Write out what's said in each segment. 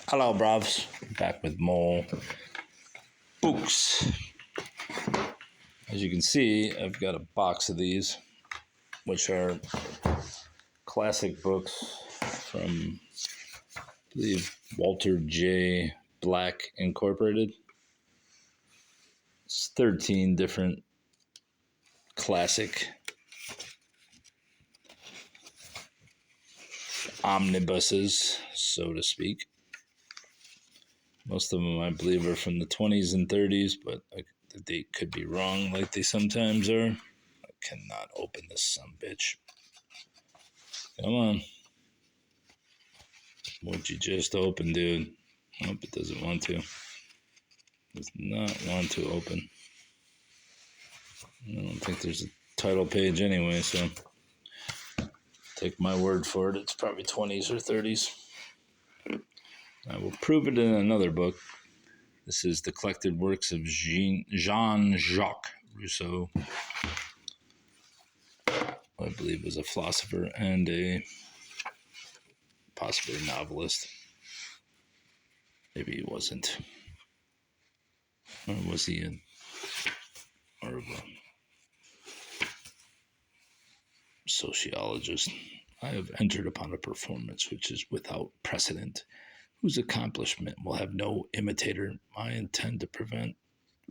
Hello, brovs. Back with more books. As you can see, I've got a box of these, which are classic books from, I believe, Walter J. Black Incorporated. It's 13 different classic omnibuses, so to speak. Most of them, I believe, are from the 20s and 30s, but the date could be wrong, like they sometimes are. I cannot open this sumbitch. Come on. What'd you just open, dude? Nope, it doesn't want to. Does not want to open. I don't think there's a title page anyway, so take my word for it. It's probably 20s or 30s. I will prove it in another book. This is the collected works of Jean-Jacques Rousseau. I believe was a philosopher and a possibly novelist. Maybe he wasn't. Or was he a sociologist? I have entered upon a performance which is without precedent, whose accomplishment will have no imitator. I intend to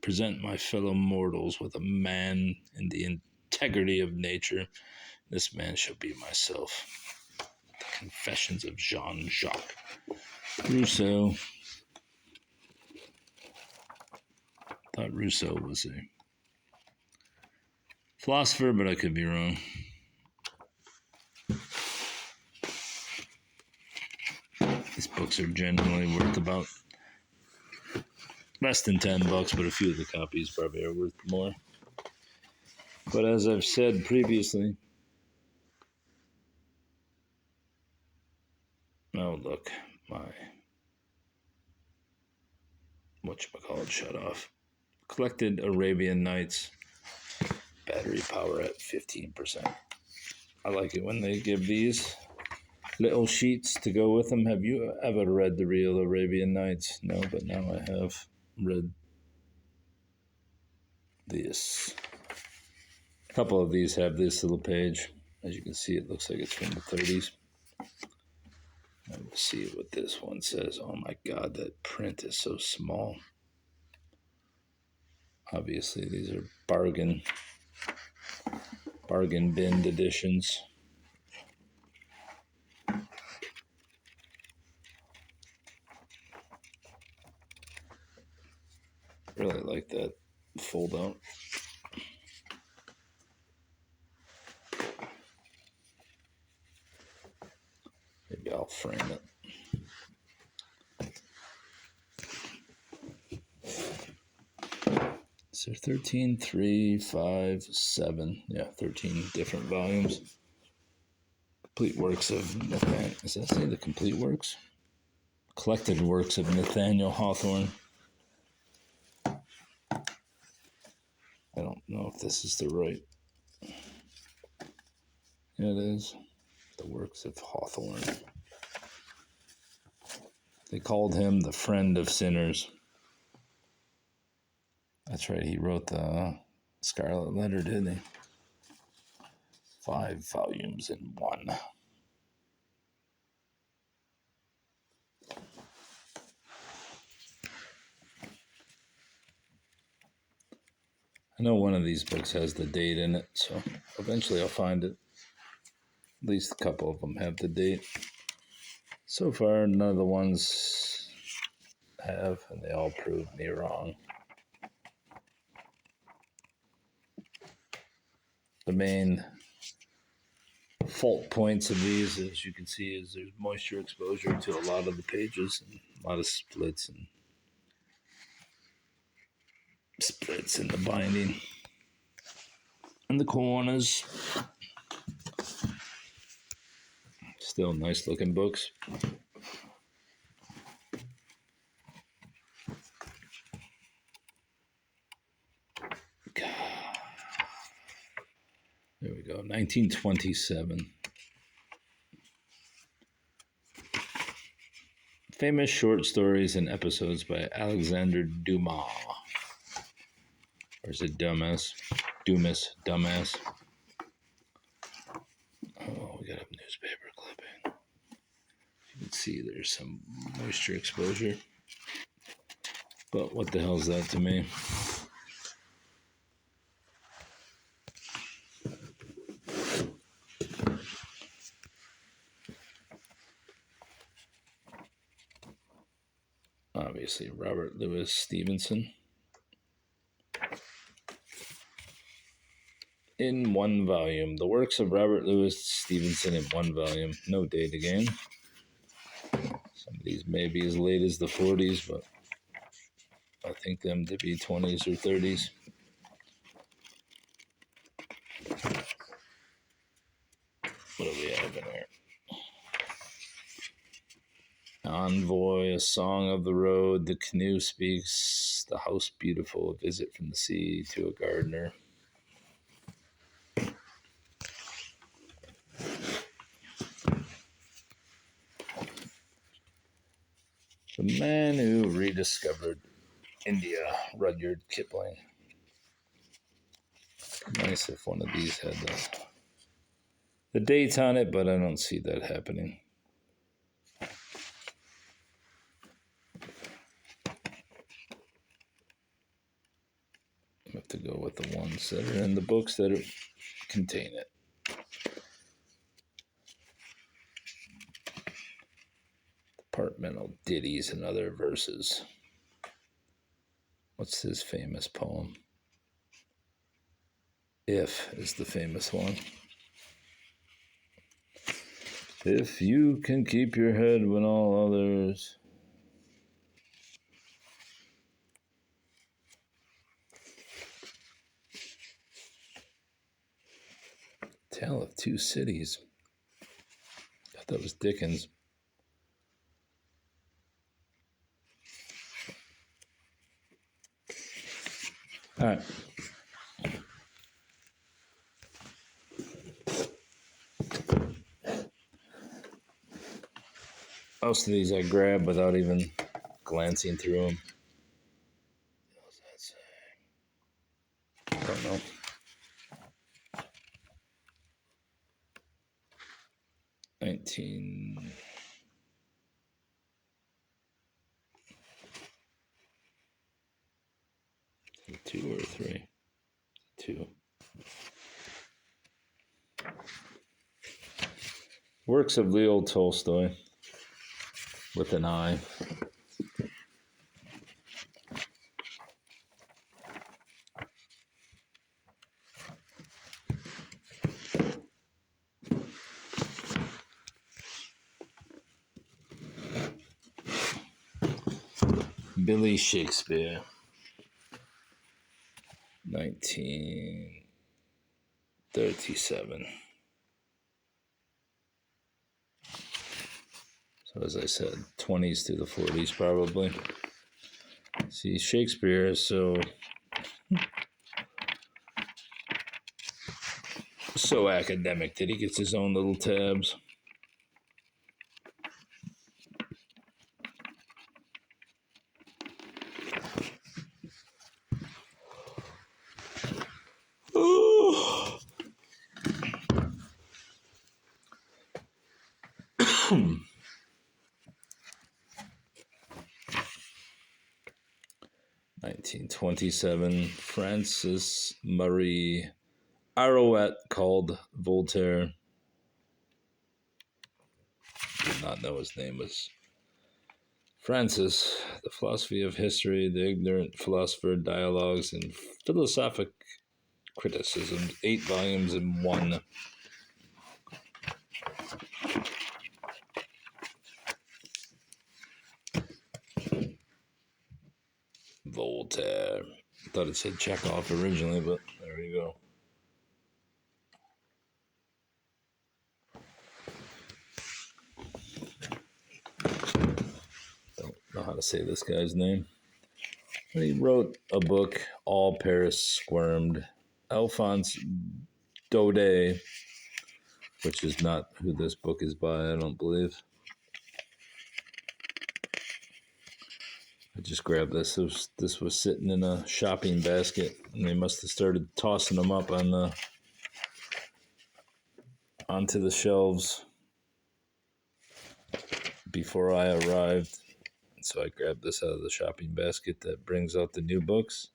present my fellow mortals with a man in the integrity of nature. This man shall be myself. The Confessions of Jean-Jacques Rousseau. I thought Rousseau was a philosopher, but I could be wrong. These books are generally worth about less than $10, but a few of the copies probably are worth more. But as I've said previously, oh look, my whatchamacallit shut off. Collected Arabian Nights, battery power at 15%. I like it when they give these little sheets to go with them. Have you ever read the real Arabian Nights? No, but now I have read this. A couple of these have this little page. As you can see, it looks like it's from the 30s. Let's see what this one says. Oh my God, that print is so small. Obviously, these are bargain binned editions. Really like that fold out. Maybe I'll frame it. So 13, 3, 5, 7. Yeah, 13 different volumes. Complete works of Nathaniel. Does that say the complete works? Collected works of Nathaniel Hawthorne. I don't know if this is the right. Yeah, it is. The works of Hawthorne. They called him the friend of sinners. That's right, he wrote the Scarlet Letter, didn't he? 5 volumes in one. I know one of these books has the date in it, so eventually I'll find it. At least a couple of them have the date. So far, none of the ones have, and they all proved me wrong. The main fault points of these, as you can see, is there's moisture exposure to a lot of the pages and a lot of splits in the binding and the corners. Still nice looking books. There we go, 1927. Famous short stories and episodes by Alexander Dumas. Or is it Dumas? Dumbass. Oh, we got a newspaper clipping. You can see there's some moisture exposure. But what the hell is that to me? Obviously, Robert Louis Stevenson. In one volume. The works of Robert Louis Stevenson in one volume. No date again. Some of these may be as late as the 40s, but I think them to be 20s or 30s. What do we have in here? Envoy, A Song of the Road, The Canoe Speaks, The House Beautiful, A Visit from the Sea to a Gardener. The Man Who Rediscovered India, Rudyard Kipling. Nice if one of these had the date on it, but I don't see that happening. I have to go with the ones that are in the books that contain it. Departmental ditties and other verses. What's his famous poem? If is the famous one. If you can keep your head when all others... Tale of Two Cities. I thought that was Dickens. All right. Most of these I grab without even glancing through them. What does that say? I don't know. 19... 2 or 3? 2. Works of Leo Tolstoy with an I. Billy Shakespeare. 1937. So as I said, 20s to the 40s probably. See, Shakespeare is so academic that he gets his own little tabs. Oh. 1927, Francis Marie Arouet called Voltaire. Did not know his name was Francis. The Philosophy of History, The Ignorant Philosopher, Dialogues, and Philosophic Criticism. 8 volumes in one. Voltaire. Thought it said Chekhov originally, but there you go. Don't know how to say this guy's name. He wrote a book, All Paris Squirmed. Alphonse Daudet, which is not who this book is by, I don't believe. just grabbed this. This was sitting in a shopping basket, and they must have started tossing them up onto the shelves before I arrived. So I grabbed this out of the shopping basket that brings out the new books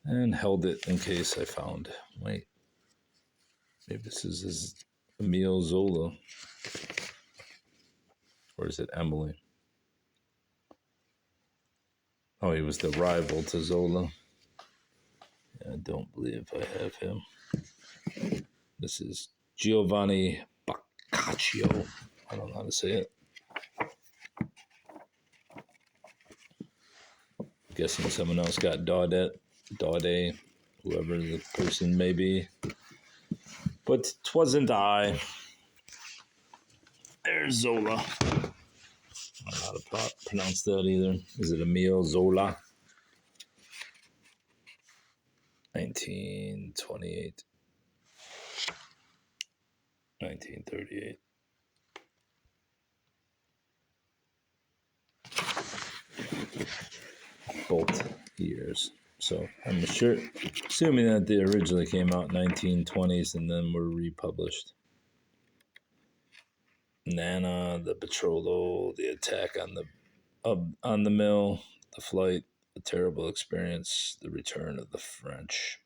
and held it in case I found. Wait, maybe this is Emile Zola, or is it Emily? Oh, he was the rival to Zola. I don't believe I have him. This is Giovanni Boccaccio. I don't know how to say it. Guessing someone else got Daudet, whoever the person may be. But 'twasn't I. There's Zola. I don't know how to pronounce that either. Is it Emile Zola? 1928. 1938. Both years. So I'm sure, assuming that they originally came out in 1920s and then were republished. Nana, the betrothal, the attack on the mill, the flight, a terrible experience, the return of the French.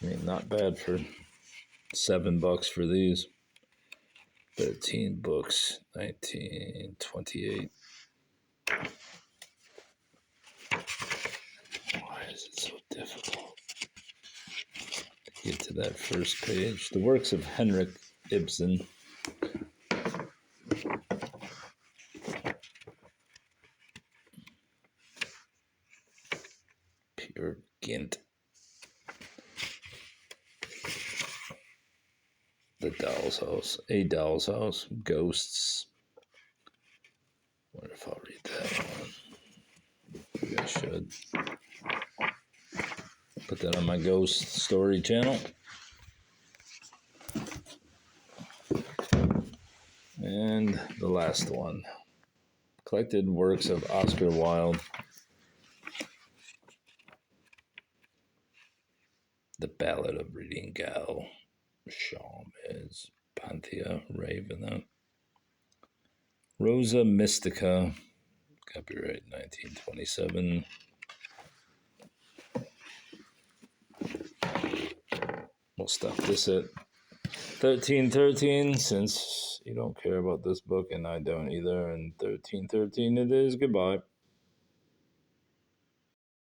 I mean, not bad for $7 for these. 13 books, 1928. Why is it so difficult to get to that first page? The works of Henrik Ibsen. Peer Gynt. The Doll's House. A Doll's House. Ghosts. I wonder if I'll read that one. Maybe I should. Put that on my ghost story channel. And the last one. Collected works of Oscar Wilde. The Ballad of Reading Gal. Chalmers. Panthea Ravena. Rosa Mystica. Copyright 1927. We'll stop this at 1313 since you don't care about this book and I don't either. And 1313 it is. Goodbye.